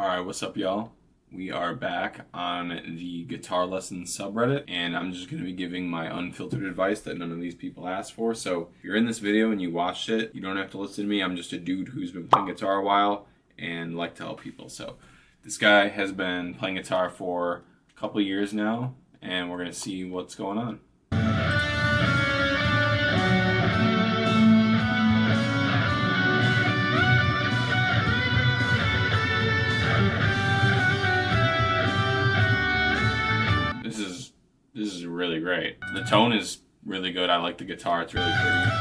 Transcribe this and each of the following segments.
Alright, what's up, y'all? We are back on the guitar lesson subreddit, and I'm just going to be giving my unfiltered advice that none of these people asked for. So if you're in this video and you watched it, you don't have to listen to me. I'm just a dude who's been playing guitar a while and like to help people. So this guy has been playing guitar for a couple years now, and we're going to see what's going on. This is really great. The tone is really good. I like the guitar. It's really pretty.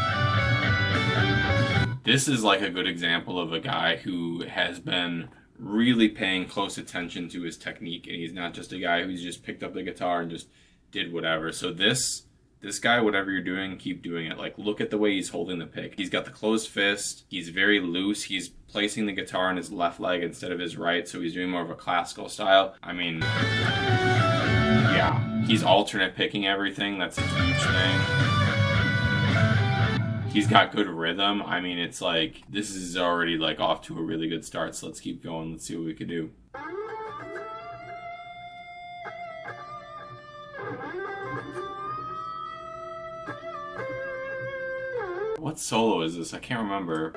This is like a good example of a guy who has been really paying close attention to his technique, and he's not just a guy who's just picked up the guitar and just did whatever. So this guy, whatever you're doing, keep doing it. Like, look at the way he's holding the pick. He's got the closed fist. He's very loose. He's placing the guitar on his left leg instead of his right, so he's doing more of a classical style. I mean, yeah. He's alternate picking everything. That's a huge thing. He's got good rhythm. I mean, it's like, this is already like off to a really good start, so let's keep going. Let's see what we can do. What solo is this? I can't remember.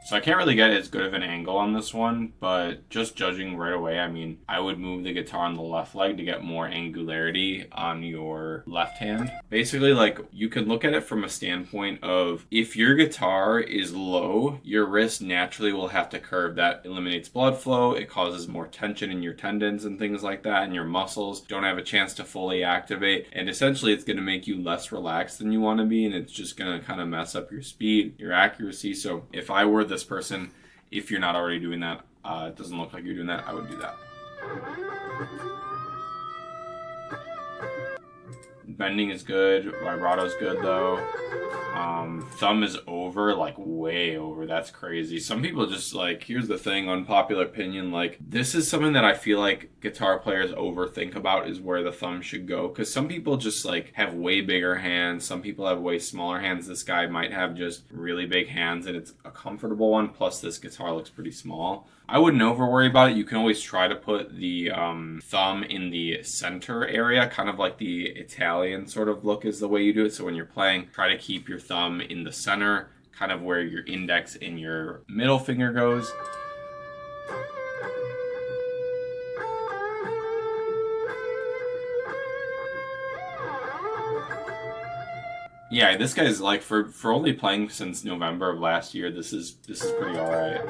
So I can't really get as good of an angle on this one, but just judging right away, I mean, I would move the guitar on the left leg to get more angularity on your left hand. Basically, like, you can look at it from a standpoint of, if your guitar is low, your wrist naturally will have to curve. That eliminates blood flow. It causes more tension in your tendons and things like that, and your muscles don't have a chance to fully activate. And essentially, it's going to make you less relaxed than you want to be, and it's just going to kind of mess up your speed, your accuracy. So if I were this person, if you're not already doing that, it doesn't look like you're doing that, I would do that. Bending is good, vibrato's good though. Thumb is over, like way over. That's crazy. Some people just, like, here's the thing, unpopular opinion, like, this is something that I feel like guitar players overthink about, is where the thumb should go. Because some people just, like, have way bigger hands. Some people have way smaller hands. This guy might have just really big hands, and it's a comfortable one. Plus, this guitar looks pretty small. I wouldn't over worry about it. You can always try to put the thumb in the center area, kind of like the Italian sort of look is the way you do it. So when you're playing, try to keep your thumb in the center, kind of where your index and your middle finger goes. Yeah, this guy's like, for only playing since November of last year, this is pretty alright.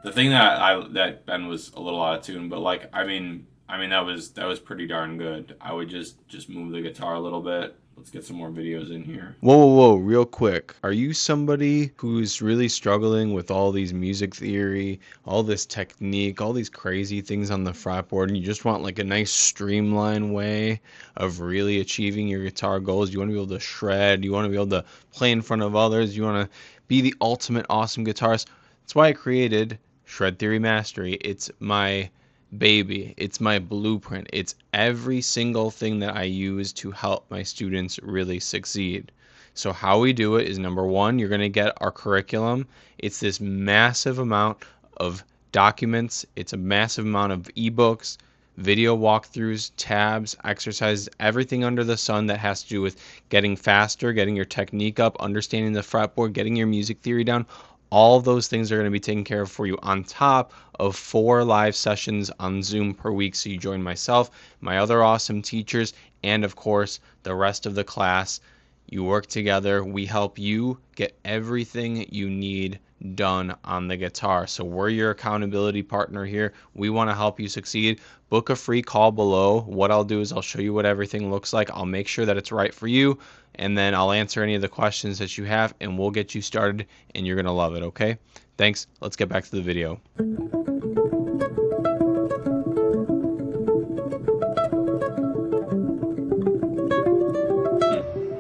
The thing that Ben was a little out of tune, but like, I mean that was pretty darn good. I would just move the guitar a little bit. Let's get some more videos in here. Whoa, real quick. Are you somebody who's really struggling with all these music theory, all this technique, all these crazy things on the fretboard, and you just want like a nice streamlined way of really achieving your guitar goals? You want to be able to shred, you want to be able to play in front of others, you want to be the ultimate awesome guitarist. That's why I created Shred Theory Mastery. It's my baby. It's my blueprint. It's every single thing that I use to help my students really succeed. So how we do it is, number one, you're going to get our curriculum. It's this massive amount of documents. It's a massive amount of ebooks, video walkthroughs, tabs, exercises, everything under the sun that has to do with getting faster, getting your technique up, understanding the fretboard, getting your music theory down. All of those things are going to be taken care of for you, on top of 4 live sessions on Zoom per week. So you join myself, my other awesome teachers, and of course the rest of the class. You work together. We help you get everything you need done on the guitar. So we're your accountability partner here. We want to help you succeed. Book a free call below. What I'll do is I'll show you what everything looks like. I'll make sure that it's right for you, and then I'll answer any of the questions that you have, and we'll get you started, and you're going to love it, okay? Thanks. Let's get back to the video.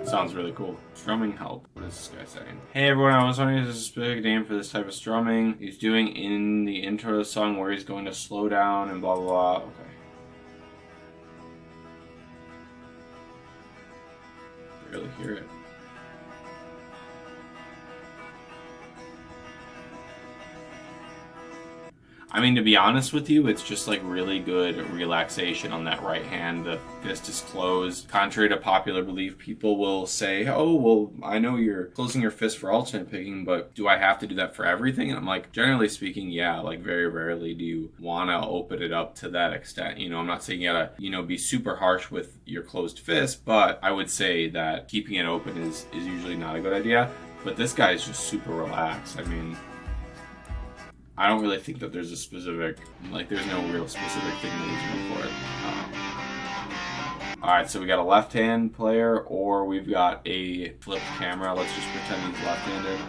Sounds really cool. Strumming help. What is this guy saying? Hey everyone, I was wondering if there's a specific name for this type of strumming he's doing in the intro to the song, where he's going to slow down and blah blah blah. Okay. Barely hear it. I mean, to be honest with you, it's just like really good relaxation on that right hand. The fist is closed. Contrary to popular belief, people will say, oh, well, I know you're closing your fist for alternate picking, but do I have to do that for everything? And I'm like, generally speaking, yeah, like very rarely do you want to open it up to that extent. You know, I'm not saying you gotta, you know, be super harsh with your closed fist, but I would say that keeping it open is usually not a good idea. But this guy is just super relaxed. I mean, I don't really think that there's a specific, like, there's no real specific thing that he's doing for it. Alright, so we got a left-hand player, or we've got a flipped camera. Let's just pretend he's left-handed.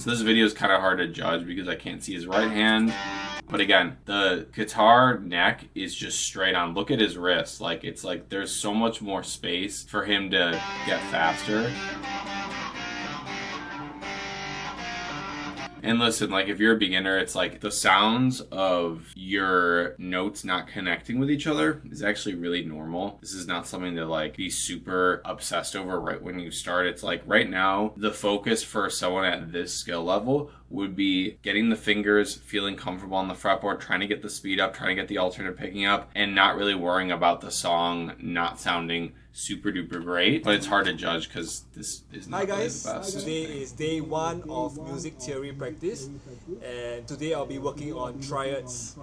So this video is kind of hard to judge because I can't see his right hand. But again, the guitar neck is just straight on. Look at his wrist. Like, it's like there's so much more space for him to get faster. And listen, like, if you're a beginner, it's like the sounds of your notes not connecting with each other is actually really normal. This is not something to like be super obsessed over right when you start. It's like right now, the focus for someone at this skill level would be getting the fingers, feeling comfortable on the fretboard, trying to get the speed up, trying to get the alternate picking up, and not really worrying about the song not sounding super duper great. But it's hard to judge because this is not really the best. Today is day 1 of music theory practice, and today I'll be working on triads.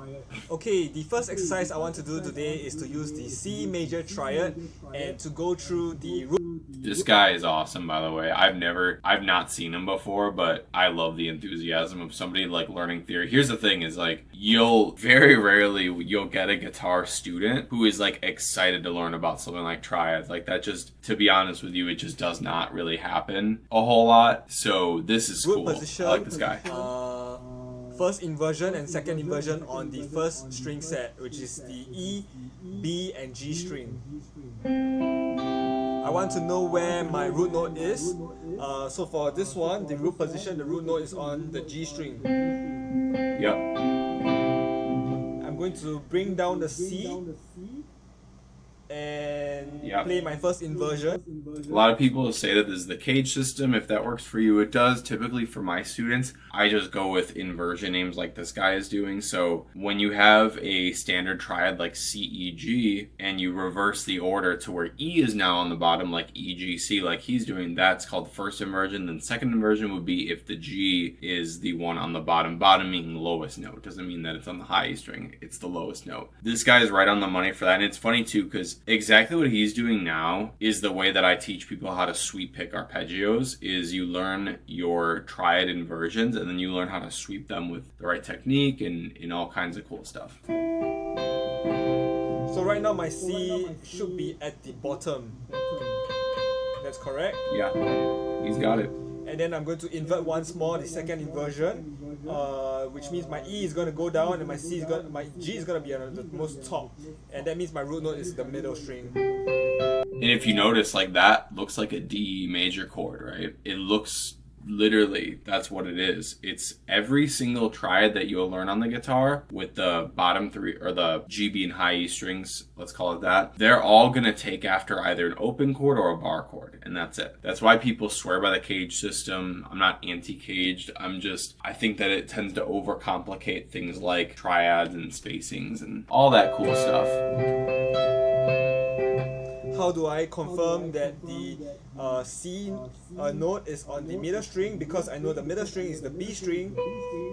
Okay, the first exercise I want to do today is to use the C major triad and to go through the root. This guy is awesome, by the way. I've not seen him before, but I love the enthusiasm of somebody like learning theory. Here's the thing is like, you'll very rarely get a guitar student who is like excited to learn about something like triads. Like that just, to be honest with you, it just does not really happen a whole lot. So this is cool. Position, I like this guy. First inversion and second inversion on the first string set, which is the E, B, and G string. I want to know where my root note is. So for this one, the root position, the root note is on the G string. Yep. I'm going to bring down the C and play my first inversion. A lot of people say that this is the cage system. If that works for you, it does. Typically for my students, I just go with inversion names like this guy is doing. So when you have a standard triad like C, E, G, and you reverse the order to where E is now on the bottom like E, G, C like he's doing, that's called first inversion. Then second inversion would be if the G is the one on the bottom meaning lowest note. Doesn't mean that it's on the high E string, it's the lowest note. This guy is right on the money for that. And it's funny too, because exactly what he's doing now is the way that I teach people how to sweep pick arpeggios. Is you learn your triad inversions and then you learn how to sweep them with the right technique and all kinds of cool stuff. So right now my C should be at the bottom. That's correct? Yeah, he's got it. And then I'm going to invert once more, the second inversion, which means my E is going to go down and my G is going to be on the most top, and that means my root note is the middle string. And if you notice, like that looks like a D major chord, right? It looks literally, that's what it is. It's every single triad that you'll learn on the guitar with the bottom three, or the G, B, and high E strings, let's call it that. They're all gonna take after either an open chord or a bar chord, and that's it. That's why people swear by the cage system. I'm not anti-caged. I think that it tends to overcomplicate things like triads and spacings and all that cool stuff. How do I confirm that the C note is on the middle string? Because I know the middle string is the B string,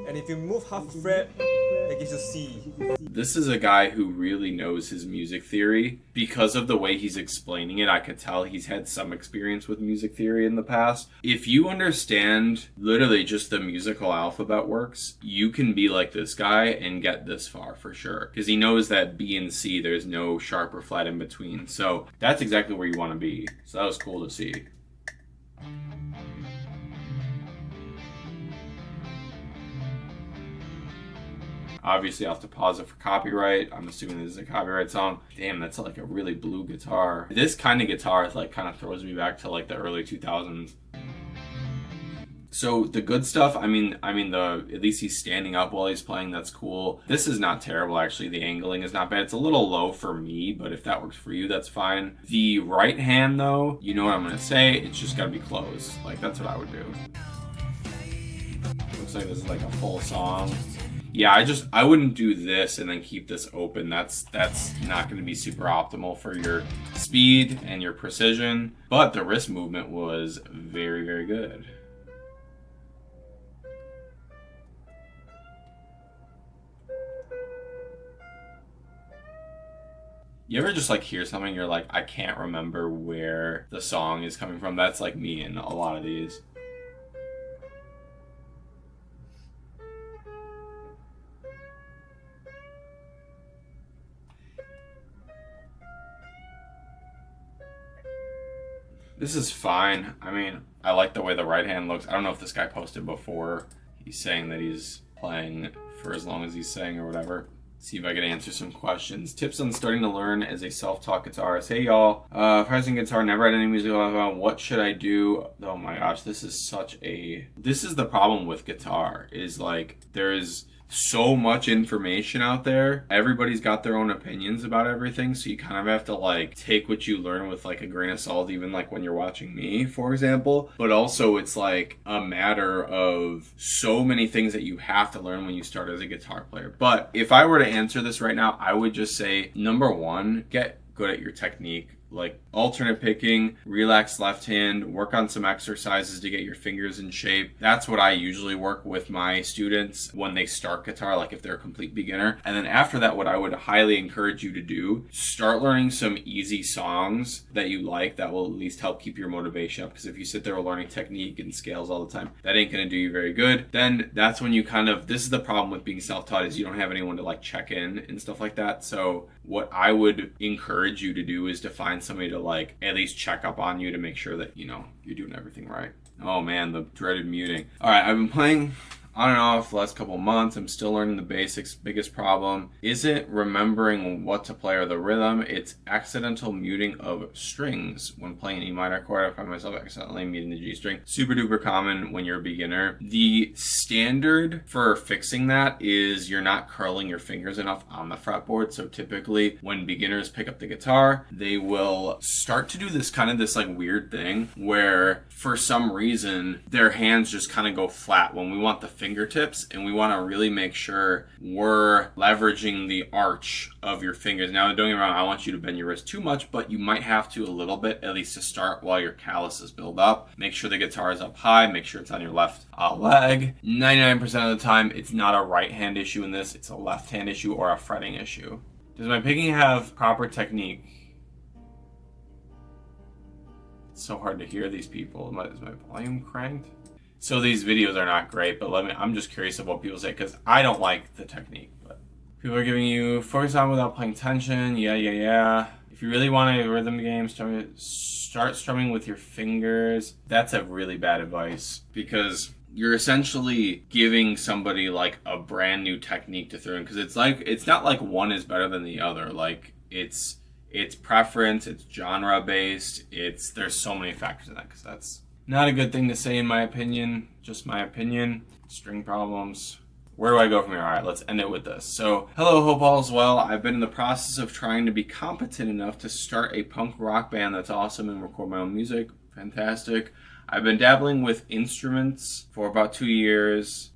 and if you move half a fret, that gives you C. This is a guy who really knows his music theory. Because of the way he's explaining it, I could tell he's had some experience with music theory in the past. If you understand literally just the musical alphabet works, you can be like this guy and get this far for sure. Because he knows that B and C, there's no sharp or flat in between. So that's exactly where you want to be. So that was cool to see. Obviously, I'll have to pause it for copyright. I'm assuming this is a copyright song. Damn, that's like a really blue guitar. This kind of guitar like kind of throws me back to like the early 2000s. So the good stuff, I mean, at least he's standing up while he's playing. That's cool. This is not terrible, actually. The angling is not bad. It's a little low for me, but if that works for you, that's fine. The right hand, though, you know what I'm gonna say. It's just gotta be closed. Like, that's what I would do. Looks like this is like a full song. Yeah, I wouldn't do this and then keep this open. That's not going to be super optimal for your speed and your precision. But the wrist movement was very, very good. You ever just like hear something, you're like, I can't remember where the song is coming from? That's like me in a lot of these. This is fine. I mean, I like the way the right hand looks. I don't know if this guy posted before. He's saying that he's playing for as long as he's saying or whatever. See if I can answer some questions. Tips on starting to learn as a self-taught guitarist. Hey y'all, practicing guitar, never had any music. What should I do? Oh my gosh, this is the problem with guitar, is like there's so much information out there. Everybody's got their own opinions about everything, so you kind of have to like take what you learn with like a grain of salt, even like when you're watching me, for example. But also it's like a matter of so many things that you have to learn when you start as a guitar player. But if I were to answer this right now, I would just say, number one, get good at your technique. Like alternate picking, relax left hand, work on some exercises to get your fingers in shape. That's what I usually work with my students when they start guitar, like if they're a complete beginner. And then after that, what I would highly encourage you to do, start learning some easy songs that you like that will at least help keep your motivation up. Because if you sit there learning technique and scales all the time, that ain't gonna do you very good. Then that's when you this is the problem with being self-taught, is you don't have anyone to like check in and stuff like that. So what I would encourage you to do is to find somebody to like at least check up on you to make sure that, you know, you're doing everything right. Oh man, the dreaded muting. All right, I've been playing on and off the last couple of months. I'm still learning the basics. Biggest problem isn't remembering what to play or the rhythm. It's accidental muting of strings. When playing an E minor chord, I find myself accidentally muting the G string. Super duper common when you're a beginner. The standard for fixing that is you're not curling your fingers enough on the fretboard. So typically when beginners pick up the guitar, they will start to do this like weird thing where for some reason their hands just kind of go flat when we want the fingertips, and we want to really make sure we're leveraging the arch of your fingers. Now, don't get me wrong, I want you to bend your wrist too much, but you might have to a little bit, at least to start, while your calluses build up. Make sure the guitar is up high, make sure it's on your left leg. 99% of the time, it's not a right hand issue in this, it's a left hand issue or a fretting issue. Does my picking have proper technique? It's so hard to hear these people. Is my volume cranked? So these videos are not great, but I'm just curious of what people say, because I don't like the technique. But people are giving you focus on without playing tension. Yeah. If you really want a rhythm game, start strumming with your fingers. That's a really bad advice, because you're essentially giving somebody like a brand new technique to throw in, because it's not like one is better than the other. Like it's preference, it's genre based. There's so many factors in that, because that's not a good thing to say in my opinion, just my opinion. String problems. Where do I go from here? All right, let's end it with this. So, hello, hope all is well. I've been in the process of trying to be competent enough to start a punk rock band that's awesome and record my own music. Fantastic. I've been dabbling with instruments for about 2 years.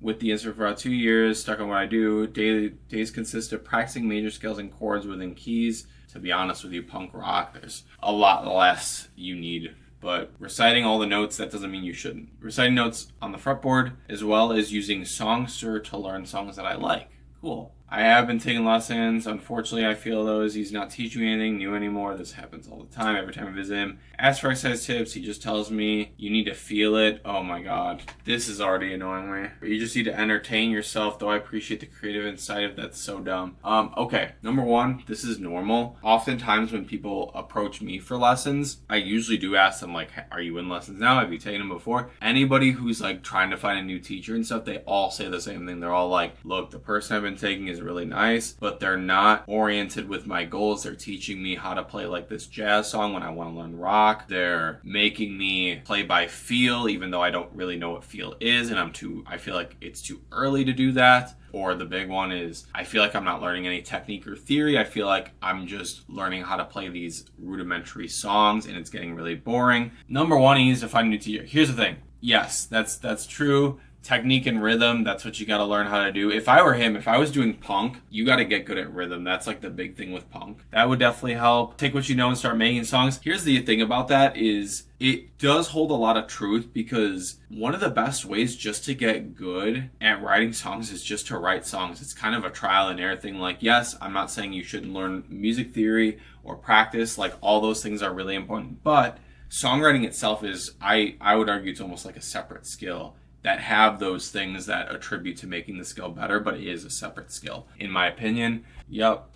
Stuck on what I do. Days consist of practicing major scales and chords within keys. To be honest with you, punk rock, there's a lot less you need. But reciting all the notes, that doesn't mean you shouldn't. Reciting notes on the fretboard, as well as using Songster to learn songs that I like. Cool. I have been taking lessons. Unfortunately, I feel though as he's not teaching me anything new anymore. This happens all the time. Every time I visit him, ask for exercise tips, he just tells me you need to feel it. Oh my god, this is already annoying me. You just need to entertain yourself, though I appreciate the creative insight of that's so dumb. Okay, number one, this is normal. Oftentimes when people approach me for lessons, I usually do ask them like, are you in lessons now? Have you taken them before? Anybody who's like trying to find a new teacher and stuff, they all say the same thing. They're all like, look, the person I've been taking is really nice, but they're not oriented with my goals. They're teaching me how to play like this jazz song when I want to learn rock. They're making me play by feel, even though I don't really know what feel is, and I feel like it's too early to do that. Or the big one is, I feel like I'm not learning any technique or theory. I feel like I'm just learning how to play these rudimentary songs, and it's getting really boring. Number one, he needs to find a new teacher. Here's the thing. Yes, that's true. technique and rhythm, that's what you got to learn how to do. If I were him, if I was doing punk, you got to get good at rhythm. That's like the big thing with punk. That would definitely help. Take what you know and start making songs. Here's the thing about that is it does hold a lot of truth, because one of the best ways just to get good at writing songs is just to write songs. It's kind of a trial and error thing. Like, yes, I'm not saying you shouldn't learn music theory or practice. Like, all those things are really important, but songwriting itself is, I would argue, it's almost like a separate skill that have those things that attribute to making the skill better, but it is a separate skill. In my opinion, yep,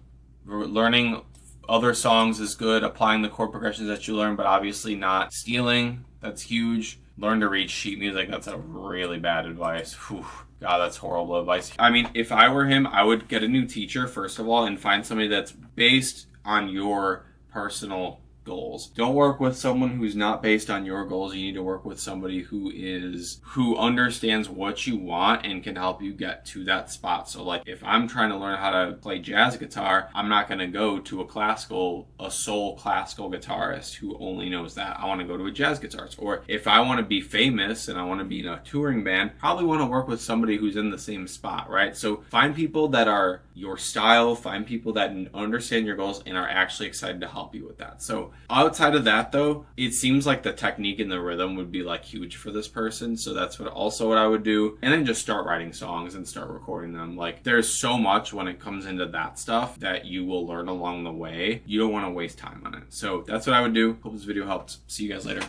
learning other songs is good, applying the chord progressions that you learn, but obviously not stealing. That's huge. Learn to read sheet music. That's a really bad advice. Whew. God, that's horrible advice. I mean, if I were him, I would get a new teacher, first of all, and find somebody that's based on your personal goals. Don't work with someone who's not based on your goals. You need to work with somebody who understands what you want and can help you get to that spot. So like, if I'm trying to learn how to play jazz guitar, I'm not going to go to a soul classical guitarist who only knows that. I want to go to a jazz guitarist. Or if I want to be famous and I want to be in a touring band, probably want to work with somebody who's in the same spot, right? So find people that are your style, find people that understand your goals and are actually excited to help you with that. So outside of that, though, it seems like the technique and the rhythm would be like huge for this person. So that's what I would do. And then just start writing songs and start recording them. Like, there's so much when it comes into that stuff that you will learn along the way. You don't want to waste time on it. So that's what I would do. Hope this video helped. See you guys later.